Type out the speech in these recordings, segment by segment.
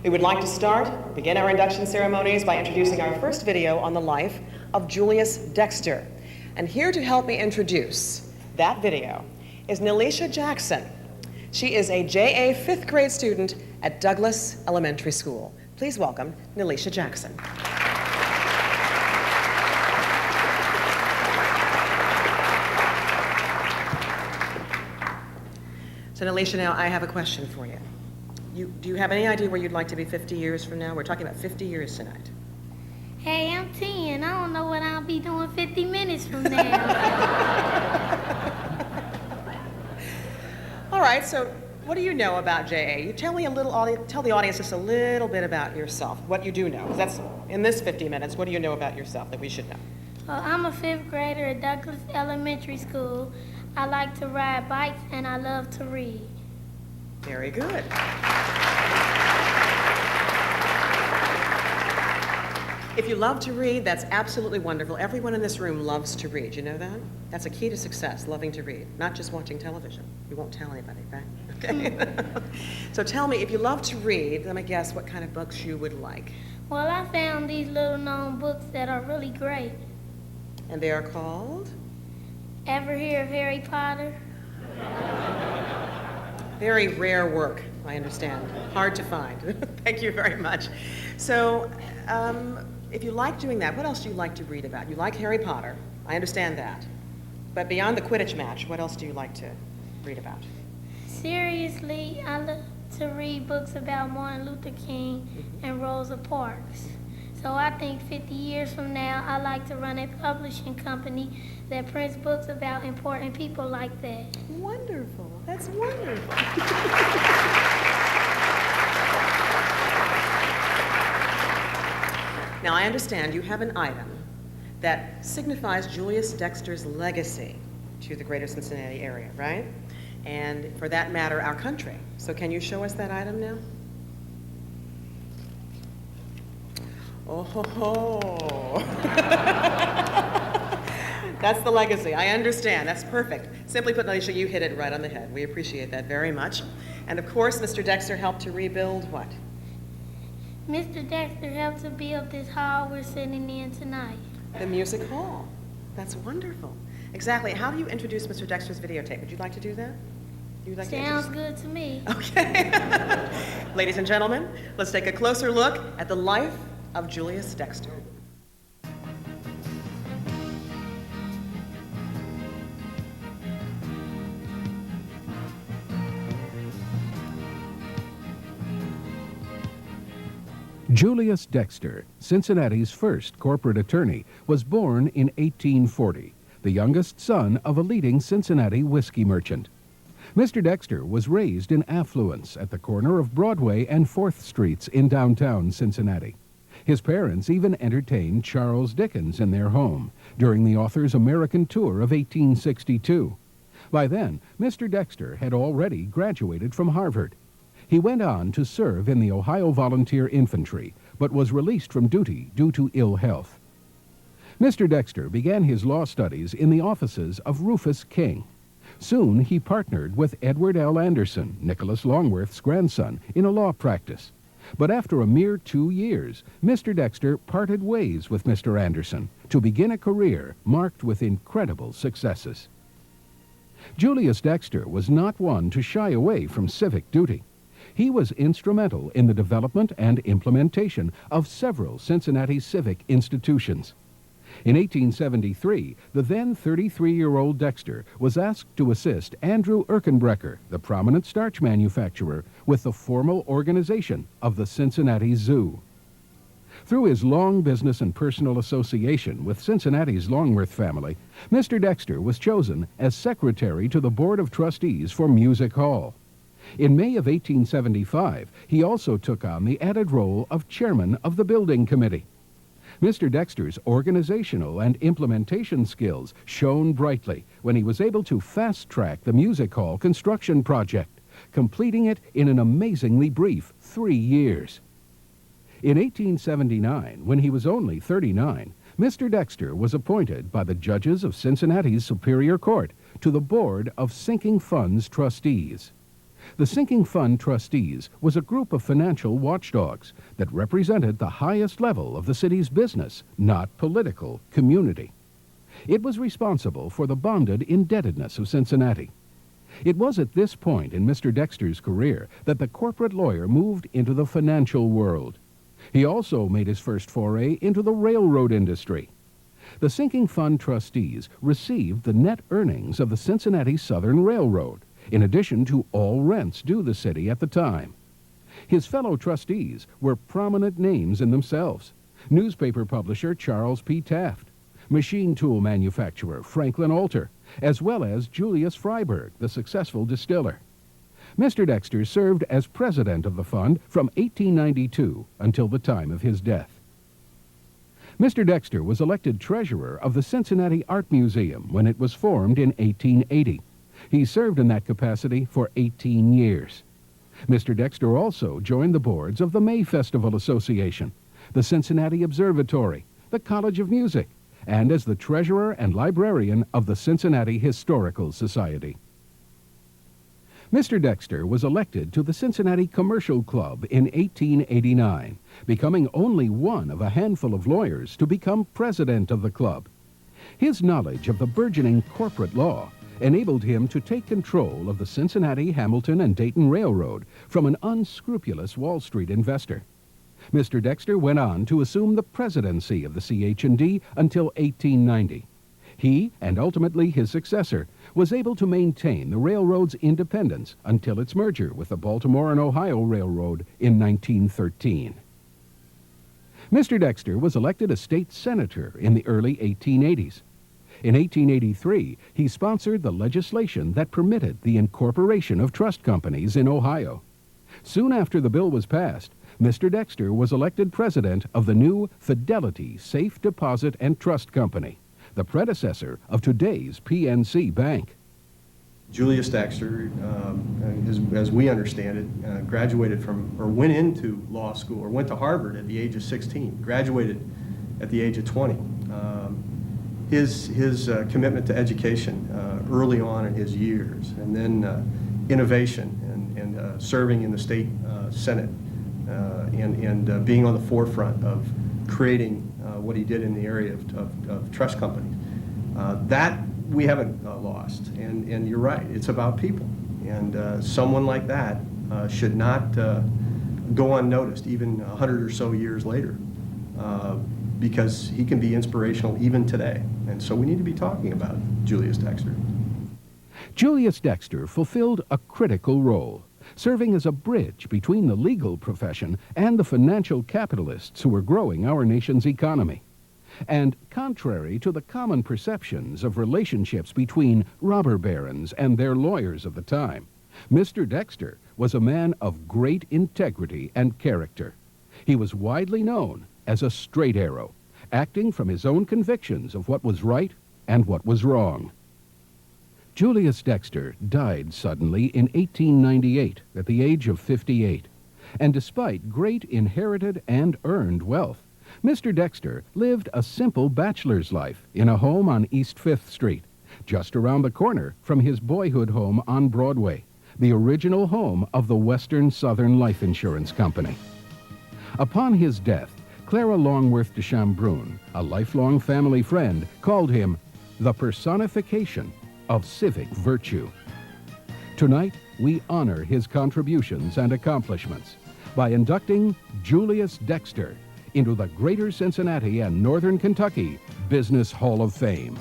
We would like to begin our induction ceremonies by introducing our first video on the life of Julius Dexter. And here to help me introduce that video is Nelisha Jackson. She is a JA 5th grade student at Douglas Elementary School. Please welcome Nelisha Jackson. So Nelisha, now I have a question for you. Do you have any idea where you'd like to be 50 years from now? We're talking about 50 years tonight. Hey, I'm 10. I don't know what I'll be doing 50 minutes from now. All right, so what do you know about JA? You tell the audience just a little bit about yourself, what you do know. 'Cause that's, in this 50 minutes, what do you know about yourself that we should know? Well, I'm a 5th grader at Douglas Elementary School. I like to ride bikes and I love to read. Very good. If you love to read, that's absolutely wonderful. Everyone in this room loves to read. You know that? That's a key to success, loving to read, not just watching television. You won't tell anybody, right? Okay. So tell me, if you love to read, let me guess what kind of books you would like. Well, I found these little known books that are really great. And they are called? Ever hear of Harry Potter? Very rare work, I understand. Hard to find. Thank you very much. So, if you like doing that, what else do you like to read about? You like Harry Potter. I understand that. But beyond the Quidditch match, what else do you like to read about? Seriously, I love to read books about Martin Luther King and Rosa Parks. So I think 50 years from now, I like to run a publishing company that prints books about important people like that. Wonderful. That's wonderful. Now, I understand you have an item that signifies Julius Dexter's legacy to the Greater Cincinnati area, right? And for that matter, our country. So can you show us that item now? Oh, ho, ho. That's the legacy. I understand. That's perfect. Simply put, Nelisha, you hit it right on the head. We appreciate that very much. And of course, Mr. Dexter helped to rebuild what? Mr. Dexter helped to build this hall we're sitting in tonight. The music hall. That's wonderful. Exactly. How do you introduce Mr. Dexter's videotape? Would you like to do that? Sounds good to me. Okay. Ladies and gentlemen, let's take a closer look at the life of Julius Dexter. Julius Dexter, Cincinnati's first corporate attorney, was born in 1840, the youngest son of a leading Cincinnati whiskey merchant. Mr. Dexter was raised in affluence at the corner of Broadway and 4th Streets in downtown Cincinnati. His parents even entertained Charles Dickens in their home during the author's American tour of 1862. By then, Mr. Dexter had already graduated from Harvard. He went on to serve in the Ohio Volunteer Infantry, but was released from duty due to ill health. Mr. Dexter began his law studies in the offices of Rufus King. Soon he partnered with Edward L. Anderson, Nicholas Longworth's grandson, in a law practice. But after a mere 2 years, Mr. Dexter parted ways with Mr. Anderson to begin a career marked with incredible successes. Julius Dexter was not one to shy away from civic duty. He was instrumental in the development and implementation of several Cincinnati civic institutions. In 1873, the then 33-year-old Dexter was asked to assist Andrew Erkenbrecher, the prominent starch manufacturer, with the formal organization of the Cincinnati Zoo. Through his long business and personal association with Cincinnati's Longworth family, Mr. Dexter was chosen as secretary to the Board of Trustees for Music Hall. In May of 1875, he also took on the added role of chairman of the building committee. Mr. Dexter's organizational and implementation skills shone brightly when he was able to fast-track the music hall construction project, completing it in an amazingly brief 3 years. In 1879, when he was only 39, Mr. Dexter was appointed by the judges of Cincinnati's Superior Court to the Board of Sinking Funds Trustees. The Sinking Fund Trustees was a group of financial watchdogs that represented the highest level of the city's business, not political, community. It was responsible for the bonded indebtedness of Cincinnati. It was at this point in Mr. Dexter's career that the corporate lawyer moved into the financial world. He also made his first foray into the railroad industry. The Sinking Fund Trustees received the net earnings of the Cincinnati Southern Railroad, in addition to all rents due the city at the time. His fellow trustees were prominent names in themselves: newspaper publisher Charles P. Taft, machine tool manufacturer Franklin Alter, as well as Julius Freiberg, the successful distiller. Mr. Dexter served as president of the fund from 1892 until the time of his death. Mr. Dexter was elected treasurer of the Cincinnati Art Museum when it was formed in 1880. He served in that capacity for 18 years. Mr. Dexter also joined the boards of the May Festival Association, the Cincinnati Observatory, the College of Music, and as the treasurer and librarian of the Cincinnati Historical Society. Mr. Dexter was elected to the Cincinnati Commercial Club in 1889, becoming only one of a handful of lawyers to become president of the club. His knowledge of the burgeoning corporate law enabled him to take control of the Cincinnati, Hamilton, and Dayton Railroad from an unscrupulous Wall Street investor. Mr. Dexter went on to assume the presidency of the CH&D until 1890. He, and ultimately his successor, was able to maintain the railroad's independence until its merger with the Baltimore and Ohio Railroad in 1913. Mr. Dexter was elected a state senator in the early 1880s. In 1883, he sponsored the legislation that permitted the incorporation of trust companies in Ohio. Soon after the bill was passed, Mr. Dexter was elected president of the new Fidelity Safe Deposit and Trust Company, the predecessor of today's PNC Bank. Julius Dexter, as we understand it, graduated from, or went into law school, or went to Harvard at the age of 16, graduated at the age of 20. His commitment to education early on in his years, and then innovation and serving in the state Senate, and being on the forefront of creating what he did in the area of trust companies. That we haven't lost, and you're right, it's about people. And someone like that should not go unnoticed even 100 or so years later, because he can be inspirational even today. And so we need to be talking about Julius Dexter. Julius Dexter fulfilled a critical role, serving as a bridge between the legal profession and the financial capitalists who were growing our nation's economy. And contrary to the common perceptions of relationships between robber barons and their lawyers of the time, Mr. Dexter was a man of great integrity and character. He was widely known as a straight arrow, acting from his own convictions of what was right and what was wrong. Julius Dexter died suddenly in 1898 at the age of 58, and despite great inherited and earned wealth, Mr. Dexter lived a simple bachelor's life in a home on East 5th Street, just around the corner from his boyhood home on Broadway, the original home of the Western Southern Life Insurance Company. Upon his death, Clara Longworth de Chambrun, a lifelong family friend, called him the personification of civic virtue. Tonight, we honor his contributions and accomplishments by inducting Julius Dexter into the Greater Cincinnati and Northern Kentucky Business Hall of Fame.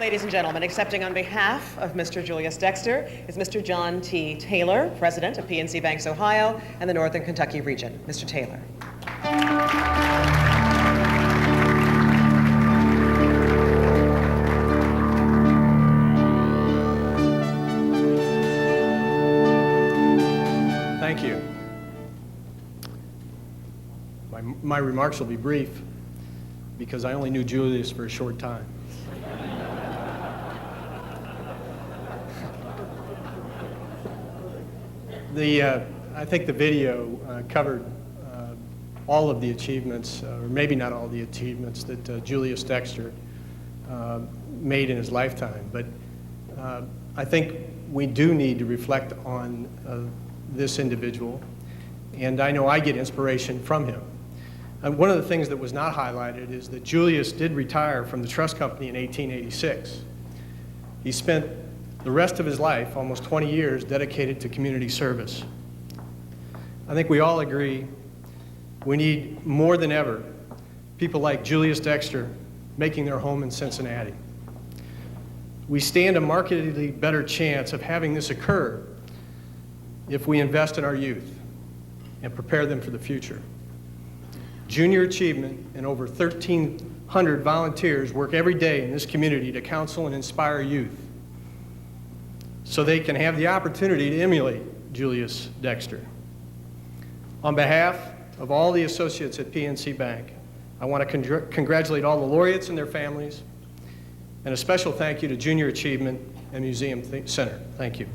Ladies and gentlemen, accepting on behalf of Mr. Julius Dexter is Mr. John T. Taylor, President of PNC Banks Ohio and the Northern Kentucky region. Mr. Taylor. Thank you. My remarks will be brief because I only knew Julius for a short time. I think the video covered all of the achievements, or maybe not all the achievements that Julius Dexter made in his lifetime. But I think we do need to reflect on this individual, and I know I get inspiration from him. And one of the things that was not highlighted is that Julius did retire from the trust company in 1886. He spent the rest of his life, almost 20 years, dedicated to community service. I think we all agree we need more than ever people like Julius Dexter making their home in Cincinnati. We stand a markedly better chance of having this occur if we invest in our youth and prepare them for the future. Junior Achievement and over 1,300 volunteers work every day in this community to counsel and inspire youth so they can have the opportunity to emulate Julius Dexter. On behalf of all the associates at PNC Bank, I want to congratulate all the laureates and their families, and a special thank you to Junior Achievement and Museum Center. Thank you.